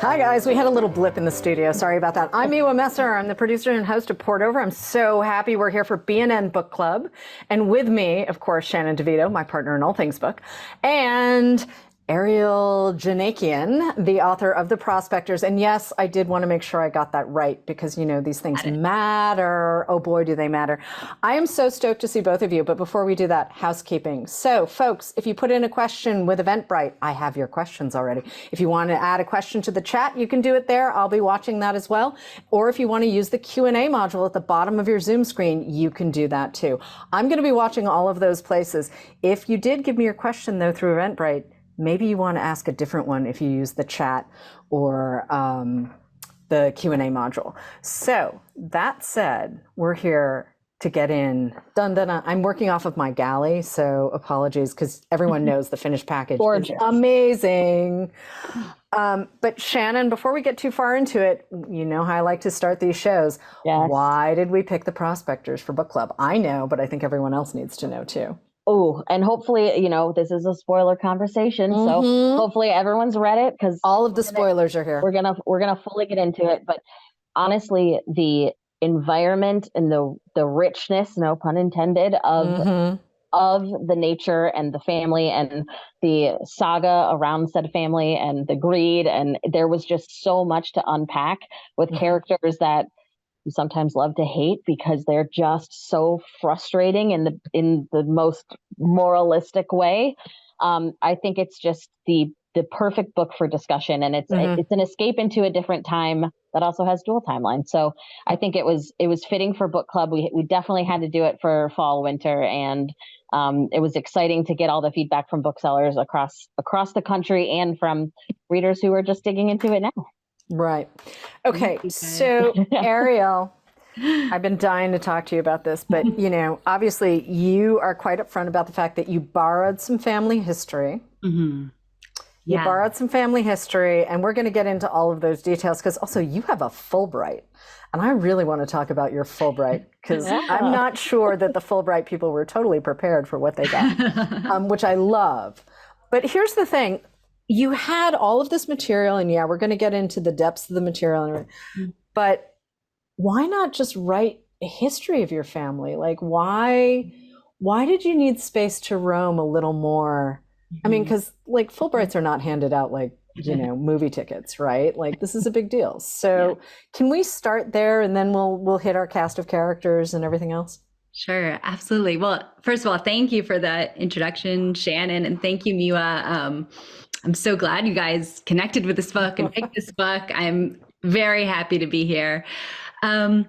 Hi guys, we had a little blip in the studio. Sorry about that. I'm Miwa Messer. I'm the producer and host of Port Over. I'm so happy we're here for BNN Book Club. And with me, of course, Shannon DeVito, my partner in all things book, and Ariel Djanikian, the author of The Prospectors. And yes, I did want to make sure I got that right because, you know, these things matter. Oh boy, do they matter. I am so stoked to see both of you. But before we do that, housekeeping. So folks, if you put in a question with Eventbrite, I have your questions already. If you want to add a question to the chat, you can do it there. I'll be watching that as well. Or if you want to use the Q&A module at the bottom of your Zoom screen, you can do that too. I'm going to be watching all of those places. If you did give me your question though through Eventbrite, maybe you want to ask a different one if you use the chat or the Q&A module. So that said, we're here to get in. Dun, dun, dun. I'm working off of my galley, so apologies because everyone knows the finished package is amazing. But Shannon, before we get too far into it, you know how I like to start these shows. Yes. Why did we pick the Prospectors for book club? I know, but I think everyone else needs to know too. Oh, and hopefully, you know, this is a spoiler conversation, so hopefully everyone's read it because all of the spoilers are here. We're gonna fully get into it, but honestly, the environment and the richness, no pun intended, of the nature and the family and the saga around said family and the greed, and there was just so much to unpack with characters that you sometimes love to hate because they're just so frustrating in the most moralistic way. I think it's just the perfect book for discussion, and it's an escape into a different time that also has dual timelines. So I think it was fitting for book club. We definitely had to do it for fall, winter, and it was exciting to get all the feedback from booksellers across the country and from readers who are just digging into it now. Right. Okay. So Ariel, I've been dying to talk to you about this, but you know, obviously you are quite upfront about the fact that you borrowed some family history. You borrowed some family history, and we're going to get into all of those details because also you have a Fulbright. And I really want to talk about your Fulbright because I'm not sure that the Fulbright people were totally prepared for what they got, which I love. But here's the thing. You had all of this material, and yeah, we're going to get into the depths of the material, but why not just write a history of your family? Like, why did you need space to roam a little more? I mean, because like Fulbrights are not handed out like, you know, movie tickets, right? Like this is a big deal. So can we start there, and then we'll hit our cast of characters and everything else? Sure, absolutely. Well, first of all, thank you for that introduction, Shannon, and thank you, Miwa. I'm so glad you guys connected with this book and picked this book. I'm very happy to be here. So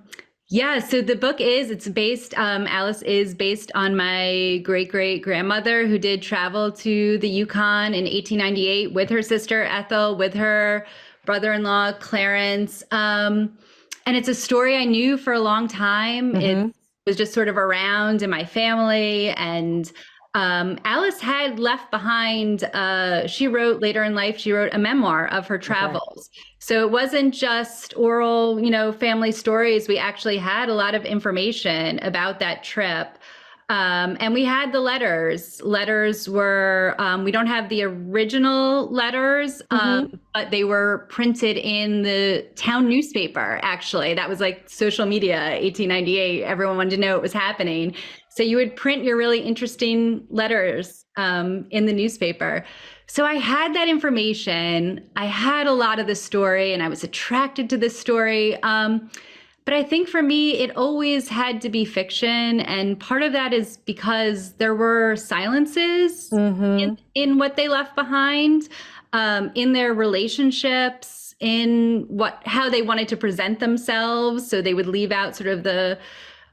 the book Alice is based on my great-great-grandmother who did travel to the Yukon in 1898 with her sister Ethel, with her brother-in-law Clarence. And it's a story I knew for a long time. It was just sort of around in my family, and Alice had left behind, she wrote later in life, she wrote a memoir of her travels. So it wasn't just oral, you know, family stories. We actually had a lot of information about that trip. And we had the letters. Letters were, we don't have the original letters, but they were printed in the town newspaper, actually. That was like social media, 1898. Everyone wanted to know what was happening. So you would print your really interesting letters in the newspaper. So I had that information. I had a lot of the story, and I was attracted to this story. But I think for me, it always had to be fiction. And part of that is because there were silences in what they left behind, in their relationships, in how they wanted to present themselves. So they would leave out sort of the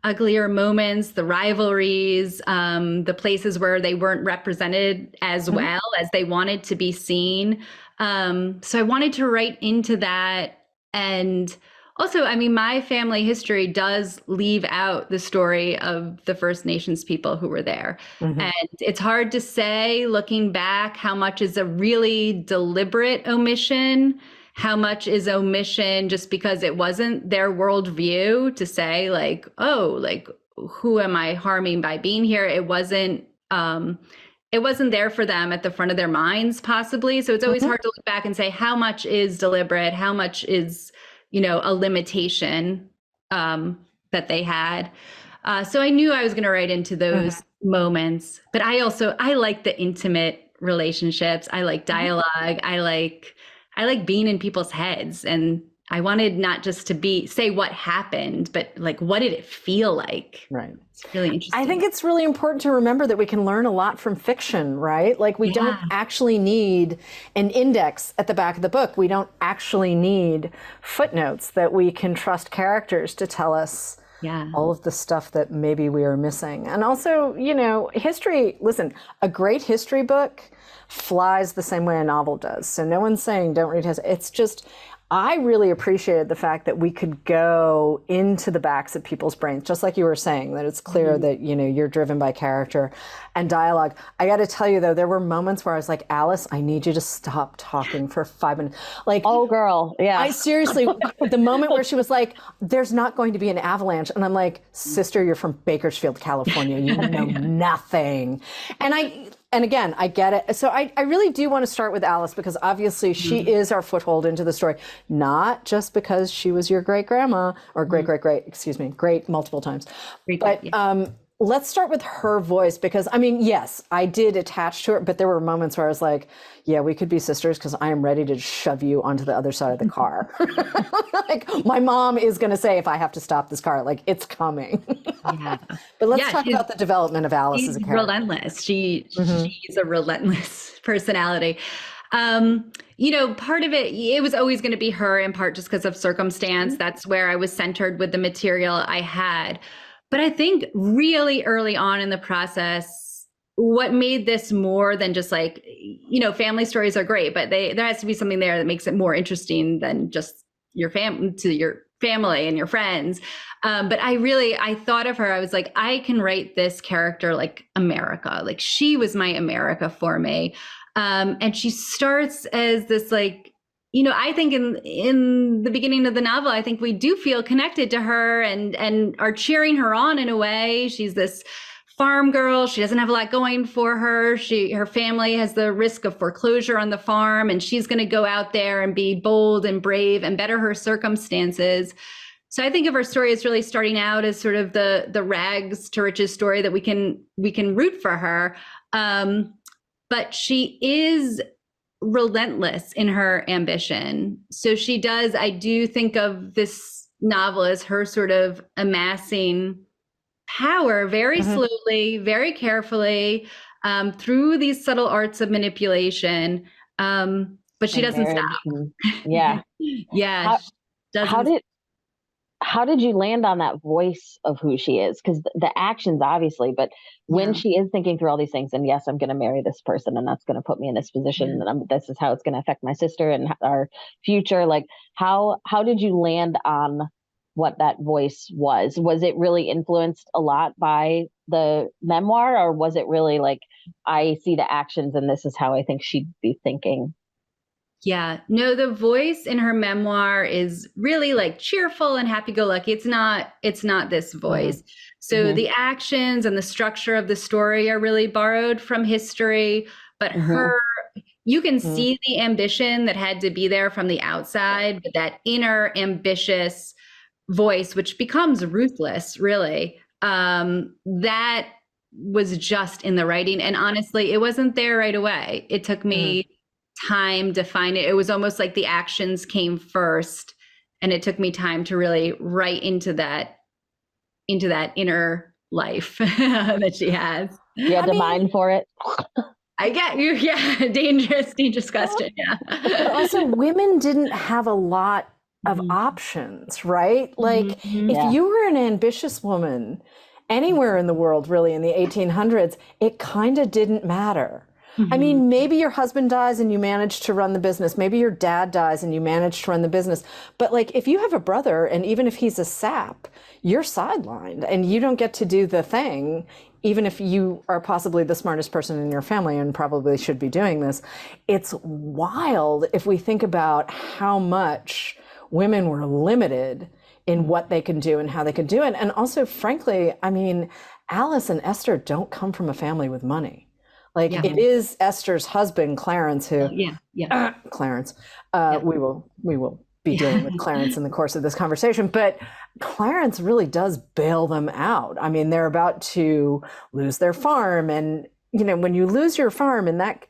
uglier moments, the rivalries, the places where they weren't represented as well as they wanted to be seen. So I wanted to write into that. And also, I mean, my family history does leave out the story of the First Nations people who were there. And it's hard to say, looking back, how much is a really deliberate omission, how much is omission just because it wasn't their worldview to say like, oh, like, who am I harming by being here? It wasn't it wasn't there for them at the front of their minds, possibly. So it's always hard to look back and say how much is deliberate, how much is, a limitation that they had. So I knew I was going to write into those moments, but I like the intimate relationships. I like dialogue. I like being in people's heads, and I wanted not just to say what happened, but like, what did it feel like? Right. It's really interesting. I think it's really important to remember that we can learn a lot from fiction, right? Like we don't actually need an index at the back of the book. We don't actually need footnotes, that we can trust characters to tell us all of the stuff that maybe we are missing. And also, history, listen, a great history book flies the same way a novel does. So no one's saying don't read history. It's just, I really appreciated the fact that we could go into the backs of people's brains, just like you were saying, that it's clear that, you're driven by character and dialogue. I got to tell you, though, there were moments where I was like, Alice, I need you to stop talking for 5 minutes. Like, oh, girl. Yeah. I seriously, the moment where she was like, there's not going to be an avalanche. And I'm like, sister, you're from Bakersfield, California. You know nothing. And again, I get it. So I really do want to start with Alice, because obviously she is our foothold into the story, not just because she was your great grandma or great multiple times. Let's start with her voice, because yes, I did attach to her, but there were moments where I was like, yeah, we could be sisters, because I am ready to shove you onto the other side of the car. Like, my mom is going to say, if I have to stop this car, like, it's coming. Yeah. But let's talk about the development of Alice as a character. Relentless. She's a relentless personality. Part of it was always going to be her, in part just because of circumstance. That's where I was centered with the material I had. But I think really early on in the process, what made this more than just like, family stories are great, but there has to be something there that makes it more interesting than just your family and your friends. But I thought of her, I was like, I can write this character like America. Like, she was my America for me. And she starts as this, like, I think in the beginning of the novel, I think we do feel connected to her and are cheering her on in a way. She's this farm girl. She doesn't have a lot going for her. Her family has the risk of foreclosure on the farm, and she's going to go out there and be bold and brave and better her circumstances. So I think of her story as really starting out as sort of the rags to riches story that we can root for her. But she is relentless in her ambition. So I do think of this novel as her sort of amassing power very slowly, very carefully, through these subtle arts of manipulation. But she doesn't stop. Yeah. Yeah. How did you land on that voice of who she is? Because the actions, obviously, but when she is thinking through all these things, and yes, I'm going to marry this person, and that's going to put me in this position, and this is how it's going to affect my sister and our future. Like, how did you land on what that voice was? Was it really influenced a lot by the memoir, or was it really like, I see the actions and this is how I think she'd be thinking? Yeah, no, the voice in her memoir is really like cheerful and happy-go-lucky. It's not this voice. So the actions and the structure of the story are really borrowed from history, but you can see the ambition that had to be there from the outside, but that inner ambitious voice, which becomes ruthless, really, that was just in the writing. And honestly, it wasn't there right away. It took me time to find it. It was almost like the actions came first, and it took me time to really write into that inner life that she has. You had to mine for it. I get you. Yeah. Dangerous question. Yeah. But also, women didn't have a lot of options, right? Like, if you were an ambitious woman anywhere in the world, really, in the 1800s, it kind of didn't matter. I mean, maybe your husband dies and you manage to run the business. Maybe your dad dies and you manage to run the business. But like, if you have a brother, and even if he's a sap, you're sidelined and you don't get to do the thing, even if you are possibly the smartest person in your family and probably should be doing this. It's wild if we think about how much women were limited in what they can do and how they could do it. And also, frankly, I mean, Alice and Esther don't come from a family with money. Like it is Esther's husband, Clarence, who Clarence. We will be dealing with Clarence in the course of this conversation, but Clarence really does bail them out. I mean, they're about to lose their farm, and when you lose your farm in that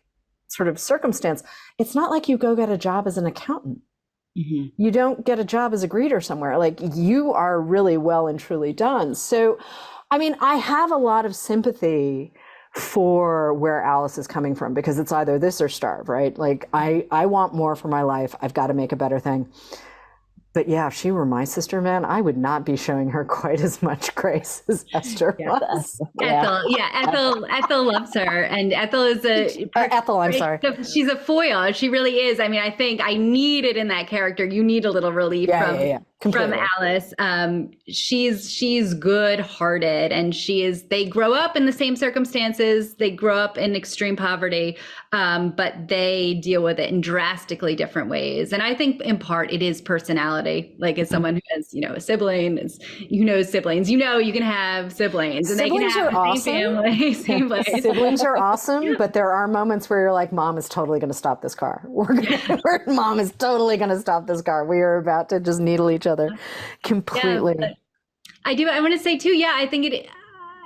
sort of circumstance, it's not like you go get a job as an accountant. You don't get a job as a greeter somewhere. Like, you are really well and truly done. So, I mean, I have a lot of sympathy for where Alice is coming from, because it's either this or starve, right? Like, I want more for my life. I've got to make a better thing. But yeah, if she were my sister, man, I would not be showing her quite as much grace as Esther was. Ethel loves her, and Ethel is Ethel. I'm sorry. She's a foil. She really is. I mean, I think I needed in that character. You need a little relief from Alice. She's good-hearted, and they grow up in the same circumstances. They grow up in extreme poverty, but they deal with it in drastically different ways. And I think in part it is personality. Like, as someone who has, a sibling, siblings, you can have siblings, and siblings they can have are the same family, same place. Siblings are awesome, but there are moments where you're like, Mom is totally going to stop this car. Mom is totally going to stop this car. We are about to just needle each other completely. Yeah, I want to say too, I think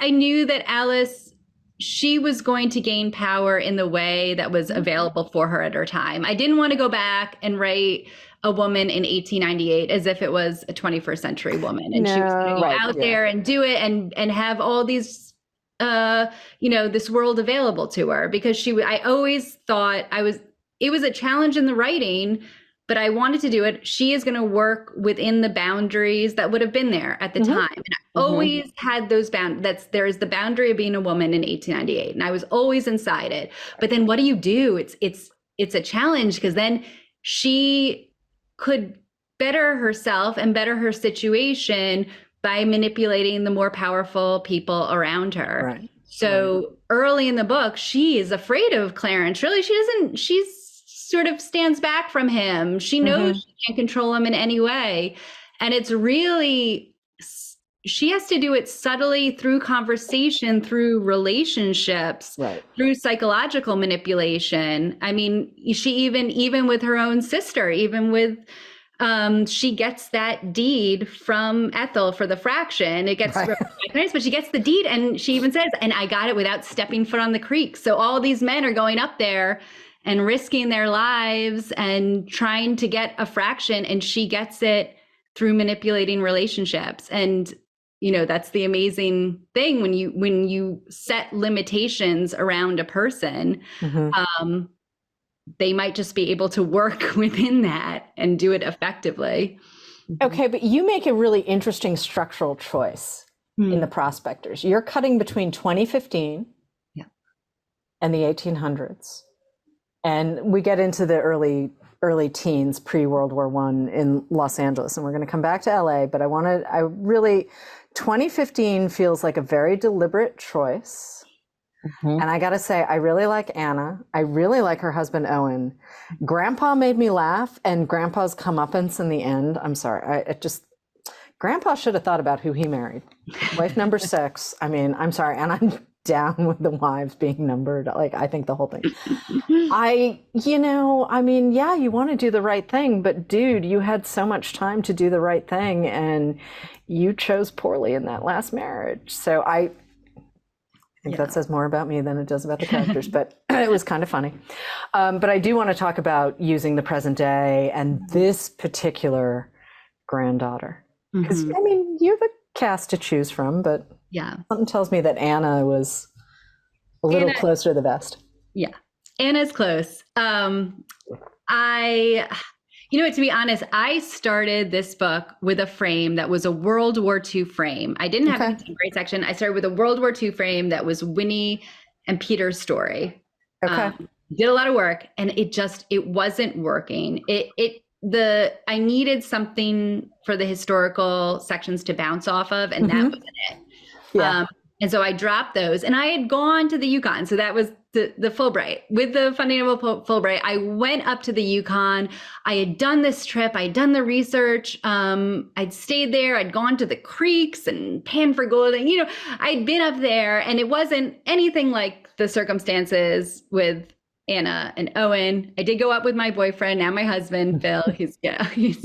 I knew that Alice, she was going to gain power in the way that was available for her at her time. I didn't want to go back and write a woman in 1898 as if it was a 21st century woman, and she was going to go out there and do it and have all these this world available to her, because I always thought it was a challenge in the writing, but I wanted to do it. She is going to work within the boundaries that would have been there at the time. And I always had those there is the boundary of being a woman in 1898, and I was always inside it. But then what do you do? It's a challenge, because then she could better herself and better her situation by manipulating the more powerful people around her. Right. So early in the book, she is afraid of Clarence. Really, she sort of stands back from him. She knows she can't control him in any way. And it's really, she has to do it subtly through conversation, through relationships, through psychological manipulation. I mean, she even with her own sister, even with, she gets that deed from Ethel for the fraction. It gets, but she gets the deed, and she even says, and I got it without stepping foot on the creek. So all these men are going up there and risking their lives and trying to get a fraction, and she gets it through manipulating relationships. And that's the amazing thing when you set limitations around a person. They might just be able to work within that and do it effectively. Okay, but you make a really interesting structural choice in the Prospectors. You're cutting between 2015 and the 1800s. And we get into the early teens, pre-World War I in Los Angeles, and we're going to come back to LA, but 2015 feels like a very deliberate choice. And I got to say, I really like Anna. I really like her husband, Owen. Grandpa made me laugh, and Grandpa's comeuppance in the end. I'm sorry. Grandpa should have thought about who he married. Wife number 6. I mean, I'm sorry. And I'm down with the wives being numbered. Like, I think the whole thing. You want to do the right thing, but dude, you had so much time to do the right thing, and you chose poorly in that last marriage. So I think that says more about me than it does about the characters, but it was kind of funny. But I do want to talk about using the present day and this particular granddaughter. Because, you have a cast to choose from, but something tells me that Anna was a little closer to the best. Yeah, Anna's close. To be honest, I started this book with a frame that was a World War II frame. I didn't have a contemporary section. I started with a World War II frame that was Winnie and Peter's story. Did a lot of work, and it wasn't working. I needed something for the historical sections to bounce off of, and that wasn't it. And so I dropped those, and I had gone to the Yukon. So that was the Fulbright. With the funding of Fulbright, I went up to the Yukon. I had done this trip. I'd done the research. I'd stayed there. I'd gone to the creeks and panned for gold. And, I'd been up there, and it wasn't anything like the circumstances with Anna and Owen. I did go up with my boyfriend, now my husband, Phil. He's it's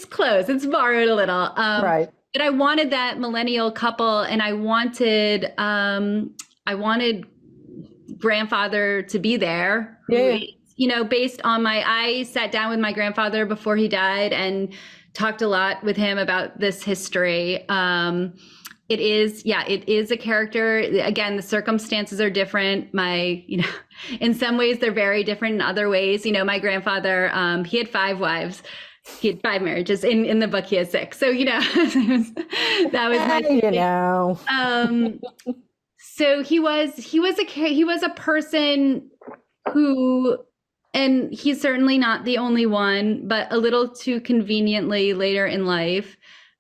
close. It's borrowed a little. Right. But I wanted that millennial couple, and I wanted grandfather to be there. Yeah. Based on I sat down with my grandfather before he died and talked a lot with him about this history. It is a character. Again, the circumstances are different. In some ways they're very different. In other ways, my grandfather, he had 5 wives. He had 5 marriages. In the book, he has 6. So, that was my, so he was a person who, and he's certainly not the only one, but a little too conveniently later in life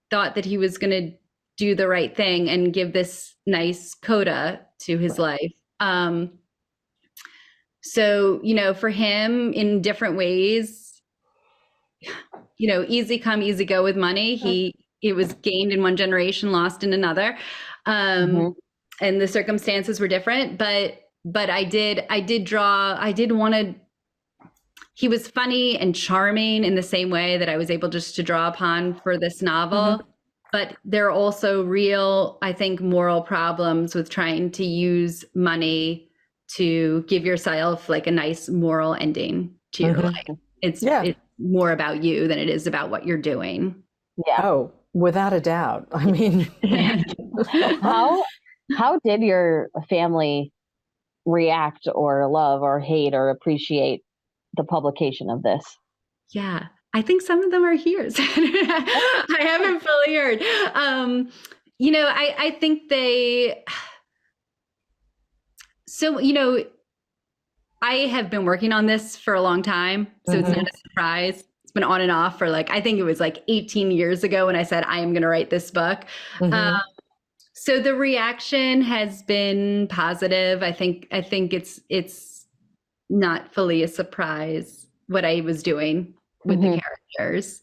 thought that he was going to do the right thing and give this nice coda to his life. So, for him in different ways, easy come, easy go with money. It was gained in one generation, lost in another. And the circumstances were different, but he was funny and charming in the same way that I was able just to draw upon for this novel. But there are also real, I think, moral problems with trying to use money to give yourself like a nice moral ending to your life. It's more about you than it is about what you're doing. Yeah. Oh, without a doubt. I mean, how did your family react or love or hate or appreciate the publication of this? Yeah, I think some of them are here. I haven't fully heard. I think they. So, I have been working on this for a long time, so it's not a surprise. It's been on and off for I think it was 18 years ago when I said, I am going to write this book. So the reaction has been positive. I think it's not fully a surprise what I was doing with the characters.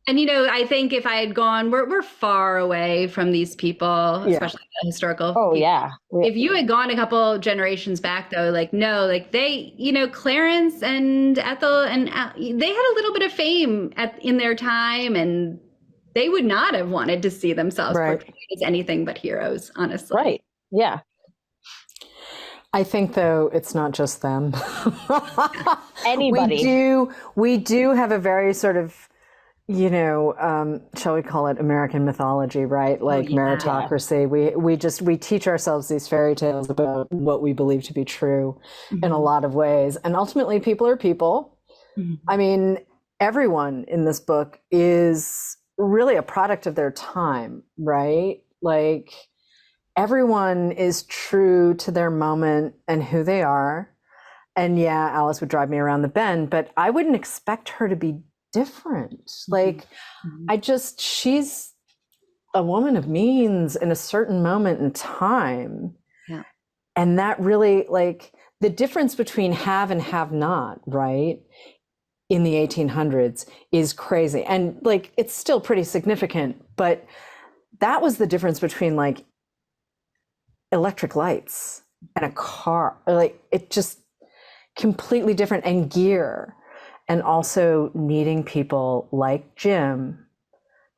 And, I think if I had gone, we're far away from these people, especially the historical. Oh, people. yeah. If you had gone a couple generations back, though, they, Clarence and Ethel, and they had a little bit of fame in their time, and they would not have wanted to see themselves portrayed as anything but heroes, honestly. Right. Yeah. I think, though, it's not just them. Anybody. We do have a very sort of, shall we call it American mythology, right? Meritocracy. We teach ourselves these fairy tales about what we believe to be true in a lot of ways. And ultimately, people are people. I mean, everyone in this book is really a product of their time, right? Everyone is true to their moment and who they are. And yeah, Alice would drive me around the bend, but I wouldn't expect her to be different. She's a woman of means in a certain moment in time. Yeah. And that really, the difference between have and have not, right, in the 1800s is crazy. And it's still pretty significant, but that was the difference between electric lights and a car. It just completely different, and gear. And also needing people like Jim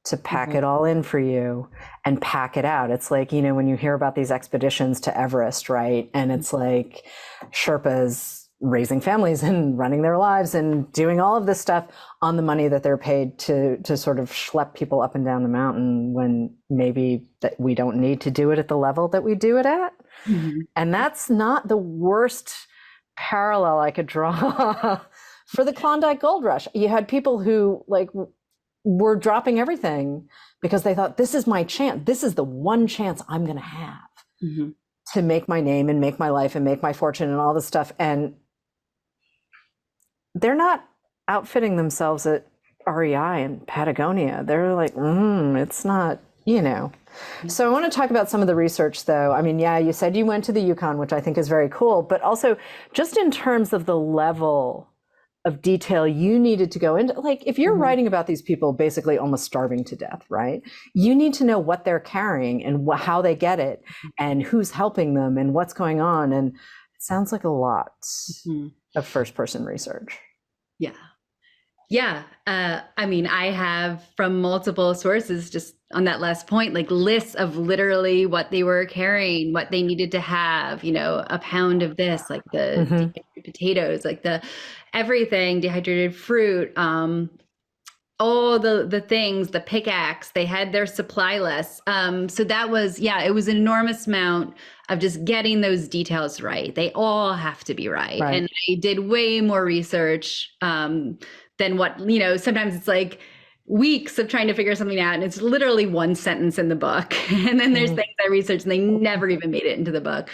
to pack it all in for you and pack it out. It's when you hear about these expeditions to Everest, right? And it's Sherpas raising families and running their lives and doing all of this stuff on the money that they're paid to sort of schlep people up and down the mountain, when maybe that we don't need to do it at the level that we do it at. And that's not the worst parallel I could draw for the Klondike Gold Rush. You had people who were dropping everything because they thought, this is my chance. This is the one chance I'm going to have to make my name and make my life and make my fortune and all this stuff. And they're not outfitting themselves at REI and Patagonia. They're it's not, So I want to talk about some of the research, though. I mean, yeah, you said you went to the Yukon, which I think is very cool, but also just in terms of the level of detail you needed to go into, like if you're writing about these people basically almost starving to death, right? You need to know what they're carrying and how they get it and who's helping them and what's going on. And it sounds like a lot of first person research. Yeah. Yeah. I mean, I have from multiple sources, just on that last point, like lists of literally what they were carrying, what they needed to have, you know, a pound of this, like the dehydrated potatoes, like the everything, dehydrated fruit, all the things, the pickaxe, they had their supply list. So that was, yeah, it was an enormous amount of just getting those details right. They all have to be right. And I did way more research than what, you know, sometimes it's like weeks of trying to figure something out and it's literally one sentence in the book. And then there's things I researched and they never even made it into the book.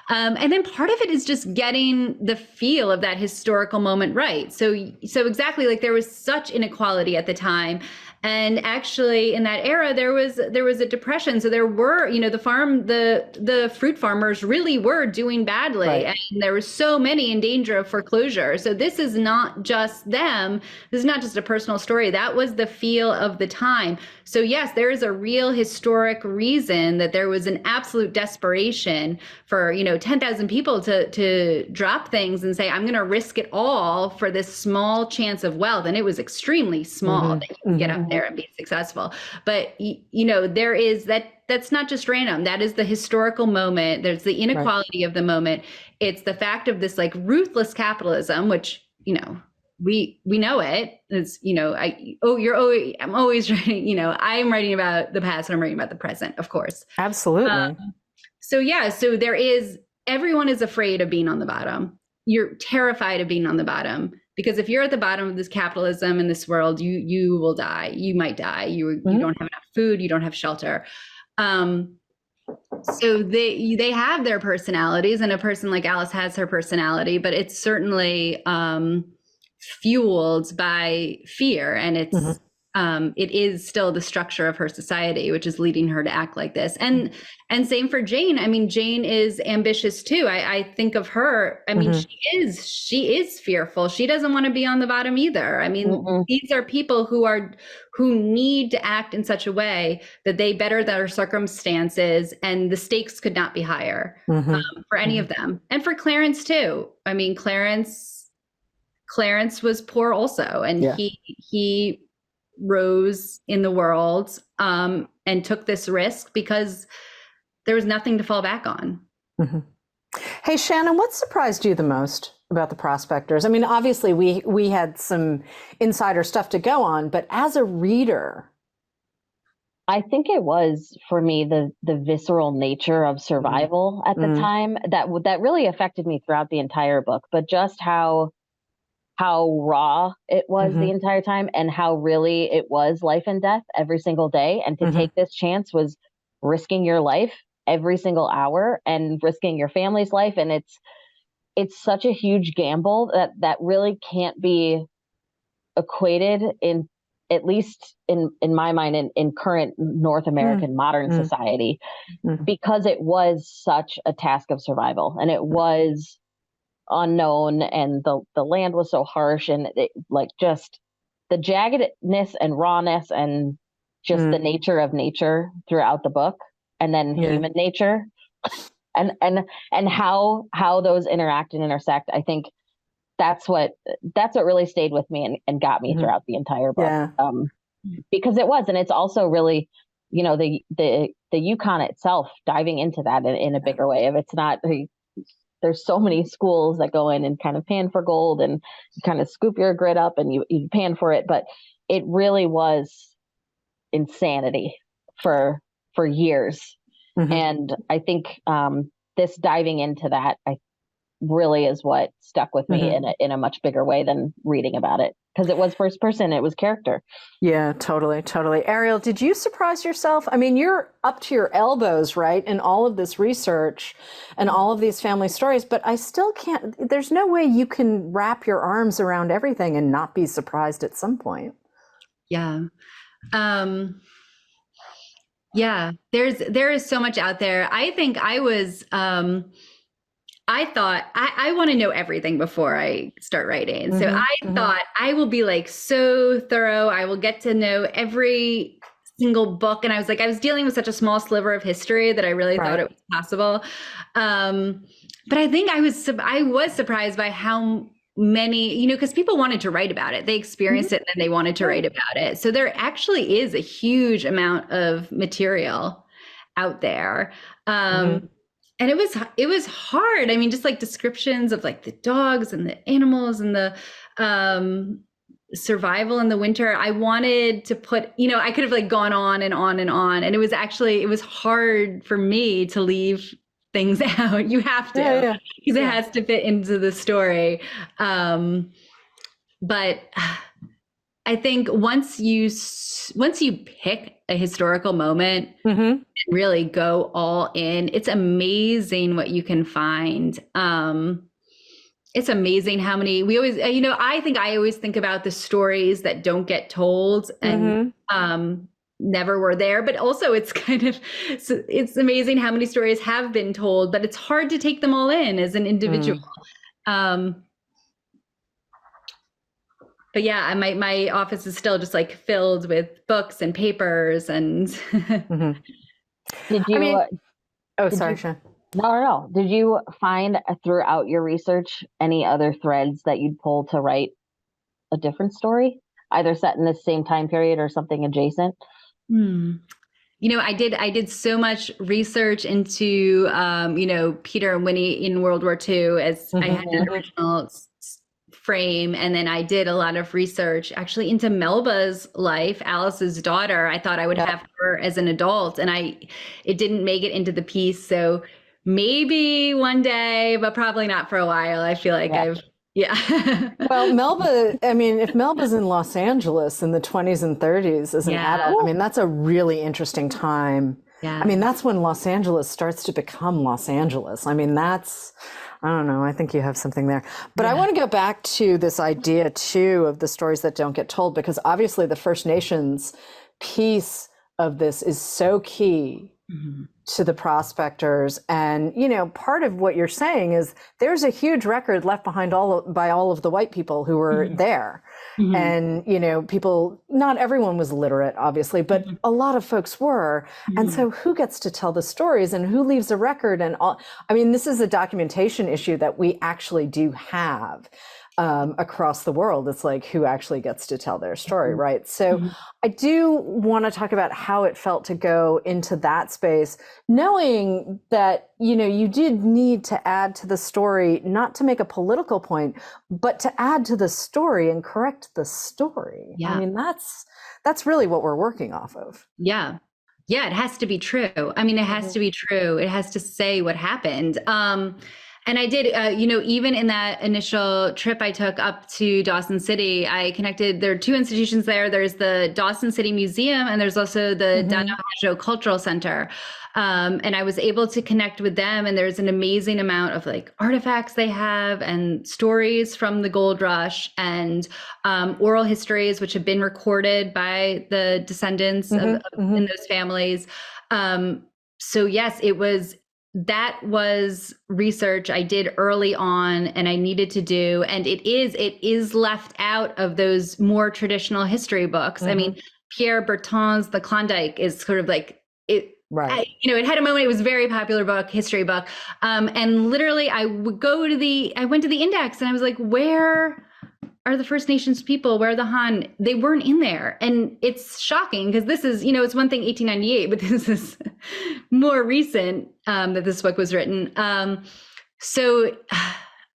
And then part of it is just getting the feel of that historical moment right. So exactly, like there was such inequality at the time. And actually in that era, there was a depression. So there were, you know, the fruit farmers really were doing badly. And there were so many in danger of foreclosure. So this is not just them. This is not just a personal story. That was the feel of the time. So yes, there is a real historic reason that there was an absolute desperation for, you know, 10,000 people to drop things and say, I'm going to risk it all for this small chance of wealth. And it was extremely small that you can get up there and be successful. But, you know, there is that's not just random. That is the historical moment. There's the inequality of the moment. It's the fact of this like ruthless capitalism, which, you know, we know it. It's, you know, I'm always writing, you know, I'm writing about the past and I'm writing about the present, of course. Absolutely. So there is, everyone is afraid of being on the bottom. You're terrified of being on the bottom because if you're at the bottom of this capitalism in this world, you will die. You might die. You don't have enough food. You don't have shelter. So they have their personalities, and a person like Alice has her personality, but it's certainly fueled by fear, and it's it is still the structure of her society, which is leading her to act like this. And same for Jane. I mean, Jane is ambitious too. I think of her. I mean, she is fearful. She doesn't want to be on the bottom either. I mean, these are people who need to act in such a way that they better their circumstances, and the stakes could not be higher for any of them. And for Clarence too. I mean, Clarence was poor also, and he rose in the world and took this risk because there was nothing to fall back on. Hey, Shannon, what surprised you the most about the Prospectors? I mean, obviously we had some insider stuff to go on, but as a reader, I think it was for me the visceral nature of survival at the time that really affected me throughout the entire book, but just how raw it was the entire time and how really it was life and death every single day. And to take this chance was risking your life every single hour and risking your family's life. And it's such a huge gamble that really can't be equated in, at least in my mind, in current North American modern society, because it was such a task of survival and it was unknown, and the land was so harsh, and it, like just the jaggedness and rawness and just the nature of nature throughout the book, and then human nature and how those interact and intersect. I think that's what really stayed with me and got me throughout the entire book. Because it was, and it's also really, you know, the Yukon itself diving into that in a bigger way. If it's not, there's so many schools that go in and kind of pan for gold and you kind of scoop your grit up and you pan for it. But it really was insanity for years. And I think this diving into that, really is what stuck with me in a much bigger way than reading about it, because it was first person, it was character. Yeah, totally. Ariel, did you surprise yourself? I mean, you're up to your elbows, right, in all of this research and all of these family stories, but I still can't, there's no way you can wrap your arms around everything and not be surprised at some point. Yeah. Yeah, there is so much out there. I think I thought I want to know everything before I start writing. So I thought I will be like so thorough. I will get to know every single book. And I was dealing with such a small sliver of history that I really thought it was possible. But I think I was surprised by how many, because people wanted to write about it. They experienced it and then they wanted to write about it. So there actually is a huge amount of material out there. And it was hard. I mean, just like descriptions of like the dogs and the animals and the survival in the winter. I wanted to put, I could have like gone on and on and on. And it was hard for me to leave things out. You have to, because it has to fit into the story. But I think once you pick a historical moment and really go all in, it's amazing what you can find. It's amazing how many I think I always think about the stories that don't get told and never were there, but also it's amazing how many stories have been told, but it's hard to take them all in as an individual. But yeah, my office is still just like filled with books and papers and. Did you? Sorry, Sean. No. Did you find throughout your research any other threads that you'd pull to write a different story, either set in the same time period or something adjacent? I did so much research into, Peter and Winnie in World War II as I had an original frame. And then I did a lot of research actually into Melba's life, Alice's daughter. I thought I would have her as an adult, and it didn't make it into the piece. So maybe one day, but probably not for a while. I feel like Well, Melba, I mean, if Melba's in Los Angeles in the 20s and 30s as an adult, I mean, that's a really interesting time. Yeah. I mean, that's when Los Angeles starts to become Los Angeles. I mean, I don't know, I think you have something there. But I want to go back to this idea, too, of the stories that don't get told, because obviously the First Nations piece of this is so key to the prospectors. And, part of what you're saying is there's a huge record left behind by all of the white people who were there. And, people, not everyone was literate, obviously, but a lot of folks were. And so who gets to tell the stories and who leaves a record and all? I mean, this is a documentation issue that we actually do have across the world. It's like who actually gets to tell their story, right? So I do want to talk about how it felt to go into that space, knowing that, you did need to add to the story, not to make a political point, but to add to the story and correct the story. Yeah. I mean, that's really what we're working off of. Yeah. Yeah, it has to be true. I mean, it has to be true. It has to say what happened. And I did, even in that initial trip I took up to Dawson City, I connected, there are two institutions there. There's the Dawson City Museum and there's also the Danahajo Cultural Center. And I was able to connect with them, and there's an amazing amount of like artifacts they have and stories from the gold rush and oral histories, which have been recorded by the descendants in those families. So yes, that was research I did early on and I needed to do. And it is left out of those more traditional history books. I mean, Pierre Berton's The Klondike is sort of like it. Right. It had a moment. It was a very popular book, history book. And literally I went to the index and I was like, where are the First Nations people? Where are the Han? They weren't in there. And it's shocking because this is, it's one thing 1898, but this is more recent that this book was written. So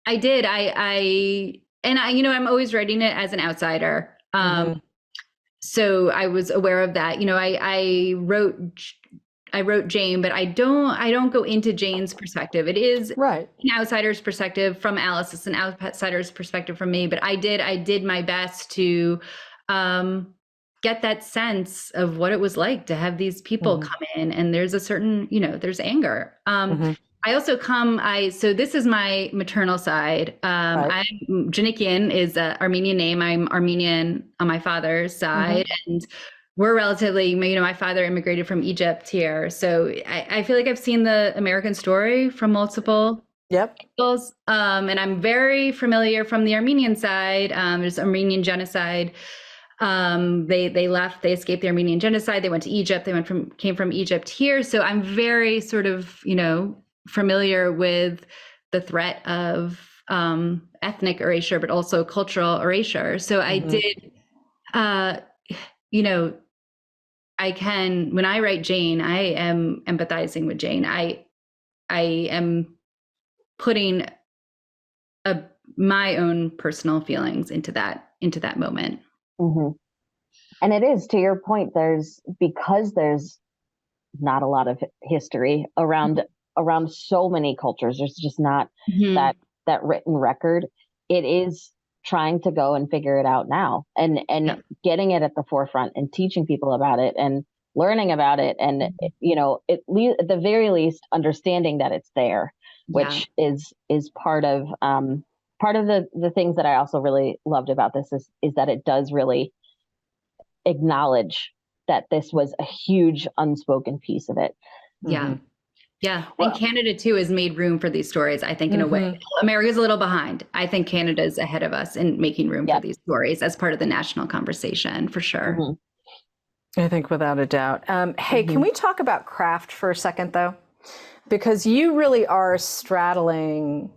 I did, I'm always writing it as an outsider. So I was aware of that. I wrote Jane, but I don't go into Jane's perspective. It is an outsider's perspective from Alice. It's an outsider's perspective from me. But I did my best to get that sense of what it was like to have these people come in. And there's a certain, there's anger. I also so this is my maternal side. Djanikian is an Armenian name. I'm Armenian on my father's side. And we're relatively, you know, my father immigrated from Egypt here. So I feel like I've seen the American story from multiple angles. And I'm very familiar from the Armenian side. There's Armenian genocide. They left, they escaped the Armenian genocide. They went to Egypt. They came from Egypt here. So I'm very sort of, you know, familiar with the threat of ethnic erasure, but also cultural erasure. So I did, you know, when I write Jane, I am empathizing with Jane. I am putting my own personal feelings into that moment. And it is, to your point, because there's not a lot of history around so many cultures. There's just not that written record. It is trying to go and figure it out now, and getting it at the forefront and teaching people about it and learning about it, and you know, at the very least understanding that it's there, which is part of the things that I also really loved about this is that it does really acknowledge that this was a huge unspoken piece of it. Yeah. Well, and Canada too has made room for these stories, I think, in a way. America's a little behind. I think Canada's ahead of us in making room for these stories as part of the national conversation, for sure. I think without a doubt. Hey, can we talk about craft for a second, though? Because you really are straddling,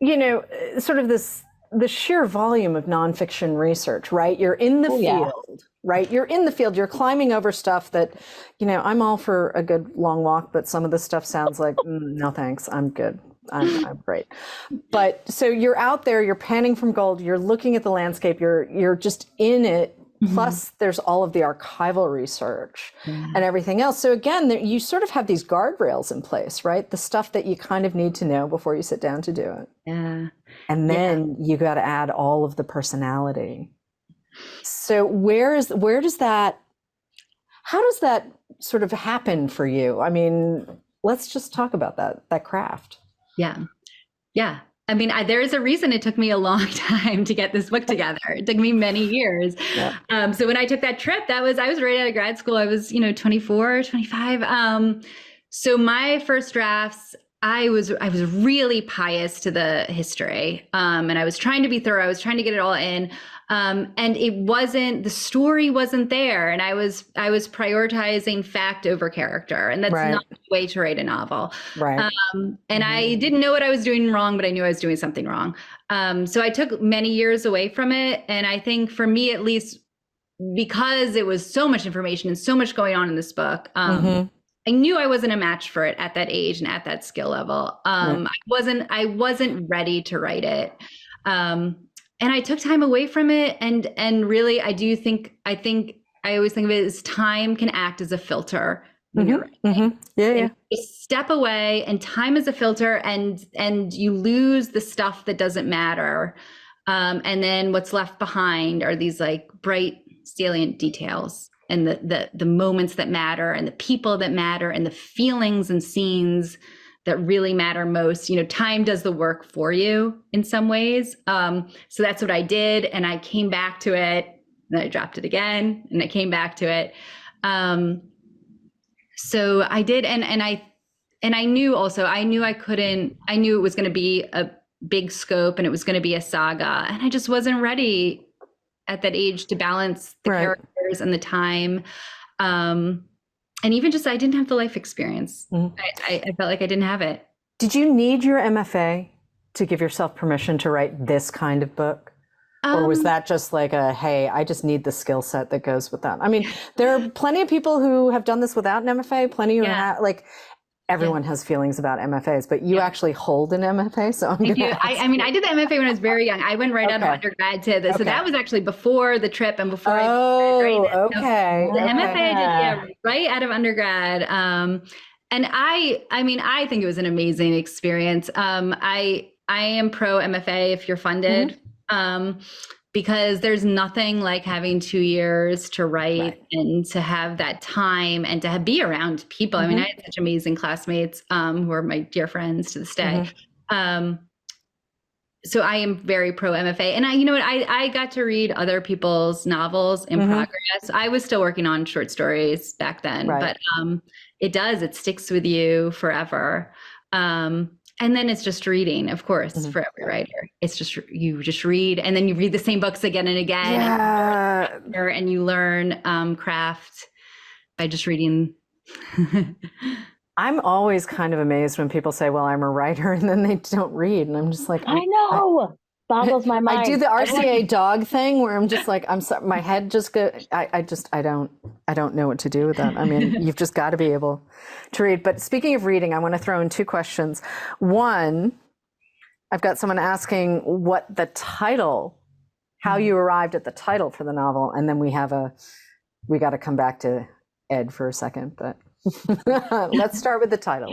you know, sort of the sheer volume of nonfiction research, right? You're in the field, right? You're in the field. You're climbing over stuff that, you know, I'm all for a good long walk, but some of the stuff sounds like, no thanks, I'm good. I'm great. But so you're out there, you're panning from gold, you're looking at the landscape, you're just in it. Plus there's all of the archival research and everything else. So again, you sort of have these guardrails in place, right? The stuff that you kind of need to know before you sit down to do it. And then you got to add all of the personality. So how does that sort of happen for you? I mean, let's just talk about that craft. Yeah. I mean, there is a reason it took me a long time to get this book together. It took me many years. So when I took that trip, I was right out of grad school. I was, 24, 25. So my first drafts, I was really pious to the history. And I was trying to be thorough. I was trying to get it all in. And the story wasn't there. And I was prioritizing fact over character. And that's not the way to write a novel. And I didn't know what I was doing wrong, but I knew I was doing something wrong. So I took many years away from it. And I think for me, at least, because it was so much information and so much going on in this book, I knew I wasn't a match for it at that age and at that skill level. I wasn't ready to write it. And I took time away from it. And really, I always think of it as time can act as a filter when you're writing. Just step away, and time is a filter, and you lose the stuff that doesn't matter. And then what's left behind are these like bright, salient details, and the moments that matter, and the people that matter, and the feelings and scenes that really matter most. Time does the work for you in some ways. So that's what I did. And I came back to it, and I dropped it again, and I came back to it. So I did. And I knew also, I knew it was going to be a big scope, and it was going to be a saga. And I just wasn't ready at that age to balance the characters and the time. And even just, I didn't have the life experience. I felt like I didn't have it. Did you need your MFA to give yourself permission to write this kind of book? Or was that just like hey, I just need the skill set that goes with that? I mean, there are plenty of people who have done this without an MFA, plenty who have, everyone has feelings about MFAs, but you actually hold an MFA. So I'm I did the MFA when I was very young. I went right out of undergrad to this. So that was actually before the trip and before MFA I did right out of undergrad. And I think it was an amazing experience. I am pro MFA if you're funded, because there's nothing like having 2 years to write and to have that time and to be around people. I mean, I had such amazing classmates who are my dear friends to this day. so I am very pro MFA, and you know what, I got to read other people's novels in progress. I was still working on short stories back then, but it sticks with you forever. And then it's just reading, of course, for every writer. It's just, you just read, and then you read the same books again and again, and you learn craft by just reading. I'm always kind of amazed when people say, well, I'm a writer, and then they don't read. And I'm just like, I know. Boggles my mind. I do the RCA dog thing where I'm just like, I'm sorry, my head just goes, I don't know what to do with that. I mean, you've just got to be able to read. But speaking of reading, I want to throw in 2 questions. One, I've got someone asking what the title, how you arrived at the title for the novel. And then we got to come back to Ed for a second, but let's start with the title.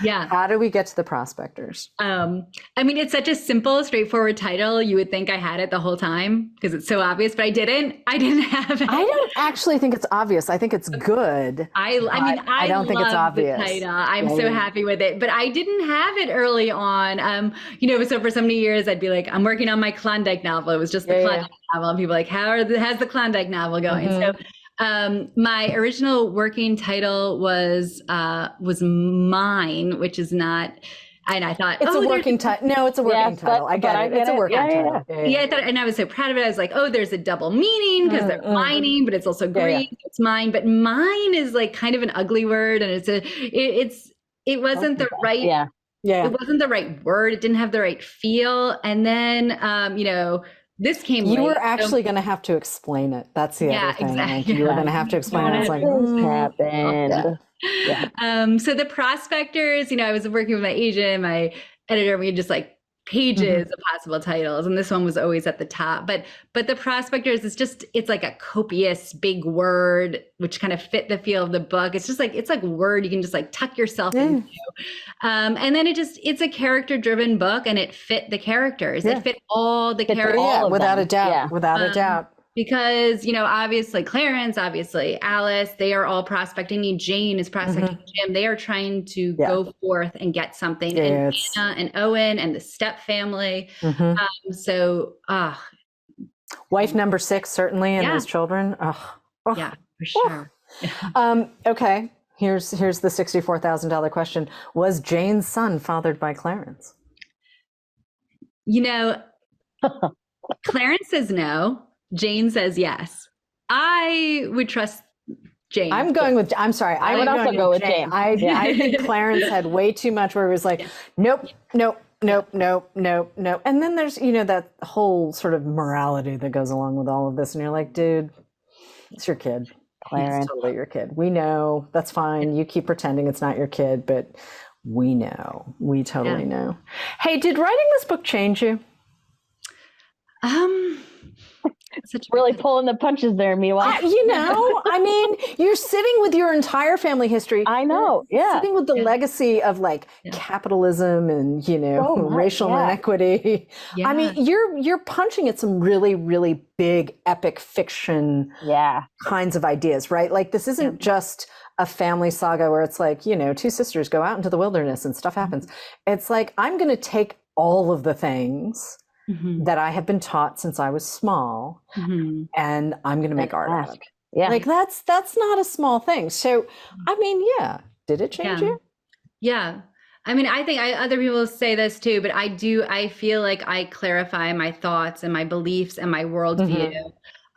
How do we get to the Prospectors? I mean, it's such a simple, straightforward title. You would think I had it the whole time because it's so obvious, but I didn't have it. I don't actually think it's obvious. I think it's good. I don't think it's obvious. The title. I'm so happy with it, but I didn't have it early on. So for so many years, I'd be like, I'm working on my Klondike novel. It was just the Klondike novel, and people were like, how's the Klondike novel going? So my original working title was Mine, which is not, and I thought it's a working title. No, it's a working title. I get it. It's a working title. Yeah, I thought, and I was so proud of it. I was like, oh, there's a double meaning because they're mining, but it's also green. It's mine, but mine is like kind of an ugly word, and it wasn't the right. It wasn't the right word. It didn't have the right feel. And then, this came You were actually going to have to explain it. That's the other thing. Exactly. Like, you were going to have to explain it. It's like, happened. So the Prospectors, I was working with my agent, my editor, we had just like pages of possible titles, and this one was always at the top. But the Prospectors is it's like a copious big word which kind of fit the feel of the book. It's like a word you can just like tuck yourself into. And then it's a character driven book, and it fit the characters. It fit all the characters. Without a doubt. Without a doubt. Because, obviously Clarence, obviously Alice, they are all prospecting. Jane is prospecting Jim. They are trying to go forth and get something. And Anna and Owen and the step family. Wife number 6, certainly, and those children. Yeah, for sure. Okay. Here's the $64,000 question. Was Jane's son fathered by Clarence? Clarence says no. Jane says yes. I would trust Jane. I'm sorry. I would also go with Jane. I think Clarence had way too much where it was like, nope. And then there's, that whole sort of morality that goes along with all of this. And you're like, dude, it's your kid. Clarence. It's totally your kid. We know. That's fine. You keep pretending it's not your kid, but we know. We totally know. Hey, did writing this book change you? Really pulling the punches there, Miwa. You're sitting with your entire family history. I know. Yeah. Sitting with the legacy of capitalism and, racial inequity. Yeah. I mean, you're punching at some really, really big epic fiction kinds of ideas, right? Like, this isn't just a family saga where it's like, 2 sisters go out into the wilderness and stuff happens. It's like, I'm going to take all of the things that I have been taught since I was small, and I'm going to make art out of it. Yeah. Like, that's not a small thing. So, did it change you? Yeah. I mean, I think other people say this too, but I feel like I clarify my thoughts and my beliefs and my worldview.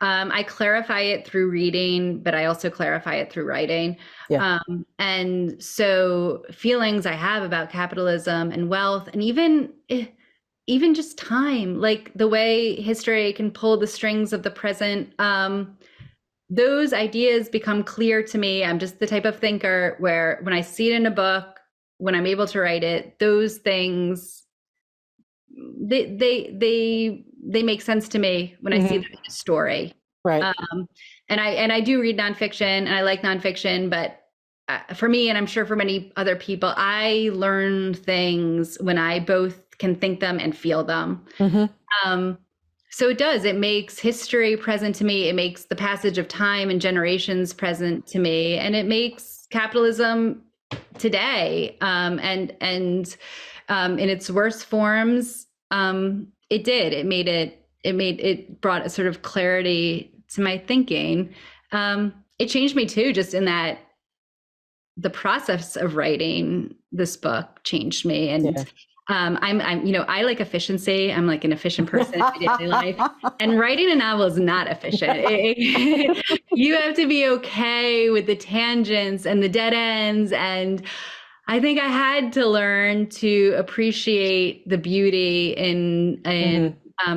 I clarify it through reading, but I also clarify it through writing. Yeah. And so feelings I have about capitalism and wealth, and even just time, like the way history can pull the strings of the present, those ideas become clear to me. I'm just the type of thinker where when I see it in a book, when I'm able to write it, those things, they make sense to me when I see them in a story. Right. And I do read nonfiction, and I like nonfiction, but for me, and I'm sure for many other people, I learn things when I both can think them and feel them. So it makes history present to me. It makes the passage of time and generations present to me, and it makes capitalism today, and in its worst forms, it did. It brought a sort of clarity to my thinking. It changed me too, just in that the process of writing this book changed me. And I like efficiency. I'm like an efficient person in my daily life. And writing a novel is not efficient. You have to be okay with the tangents and the dead ends. And I think I had to learn to appreciate the beauty in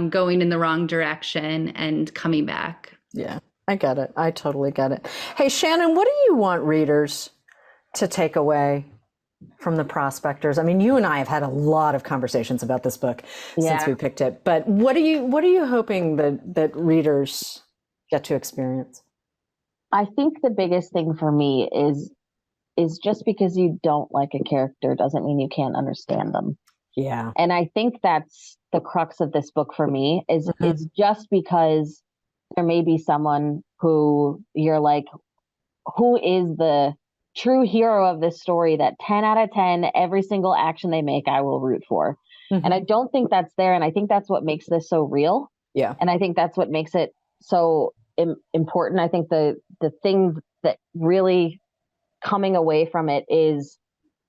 going in the wrong direction and coming back. Yeah, I get it. I totally get it. Hey, Shannon, what do you want readers to take away from the Prospectors? I mean, you and I have had a lot of conversations about this book since we picked it, but what are you hoping that readers get to experience? I think the biggest thing for me is just because you don't like a character doesn't mean you can't understand them. Yeah. And I think that's the crux of this book for me is just because there may be someone who you're like, who is the true hero of this story that 10 out of 10, every single action they make, I will root for. And I don't think that's there. And I think that's what makes this so real. Yeah. And I think that's what makes it so important. I think the thing that really coming away from it is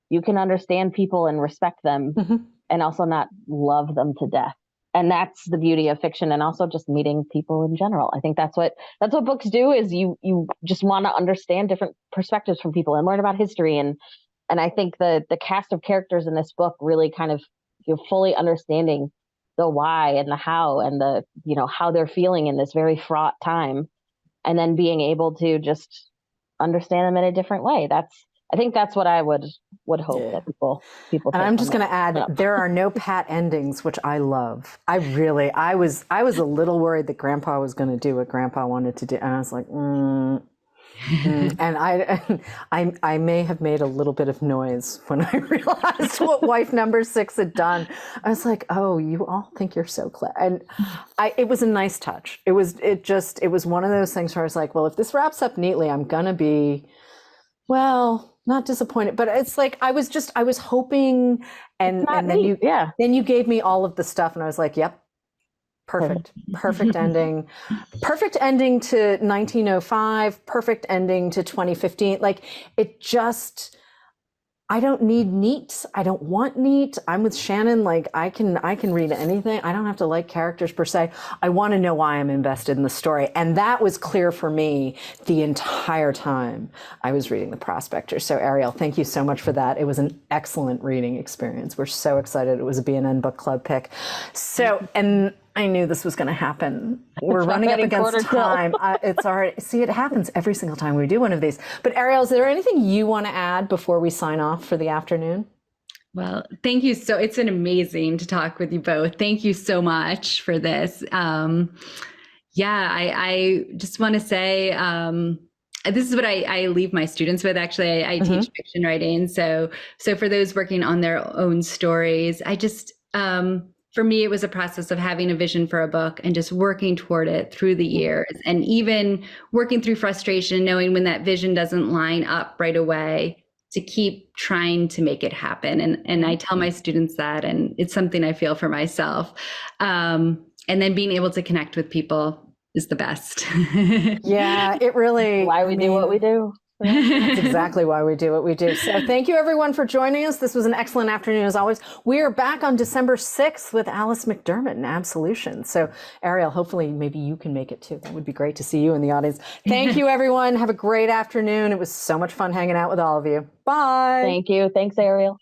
you can understand people and respect them and also not love them to death. And that's the beauty of fiction, and also just meeting people in general. I think that's what books do, is you just want to understand different perspectives from people and learn about history. And I think the cast of characters in this book really kind of, you're fully understanding the why and the how and the, how they're feeling in this very fraught time, and then being able to just understand them in a different way. I think that's what I would hope that people. And I'm just going to add, there are no pat endings, which I love. I was a little worried that Grandpa was going to do what Grandpa wanted to do, and I was like, and I may have made a little bit of noise when I realized what wife number 6 had done. I was like, oh, you all think you're so clever. And it was a nice touch. It was one of those things where I was like, well, if this wraps up neatly, I'm going to be, well, not disappointed, but it's like I was hoping, and then you gave me all of the stuff, and I was like, yep, perfect ending, perfect ending to 1905, perfect ending to 2015. Like, it just, I don't need neat. I don't want neat. I'm with Shannon. Like, I can read anything. I don't have to like characters per se. I want to know why I'm invested in the story. And that was clear for me the entire time I was reading The Prospectors. So Ariel, thank you so much for that. It was an excellent reading experience. We're so excited. It was a BNN Book Club pick. So, and I knew this was going to happen. We're running up against time. It's all right. See, it happens every single time we do one of these. But Ariel, is there anything you want to add before we sign off for the afternoon? Well, thank you. It's been amazing to talk with you both. Thank you so much for this. I just want to say, this is what I leave my students with. Actually, I teach fiction writing. So for those working on their own stories, I just, for me, it was a process of having a vision for a book and just working toward it through the years, and even working through frustration, knowing when that vision doesn't line up right away, to keep trying to make it happen. And I tell my students that, and it's something I feel for myself. And then being able to connect with people is the best. Yeah, it really. Why we do what we do. That's exactly why we do what we do. So thank you everyone for joining us. This was an excellent afternoon as always. We are back on December 6th with Alice McDermott in Absolution. So Ariel, hopefully maybe you can make it too. That would be great to see you in the audience. Thank you everyone. Have a great afternoon. It was so much fun hanging out with all of you. Bye. Thank you. Thanks, Ariel.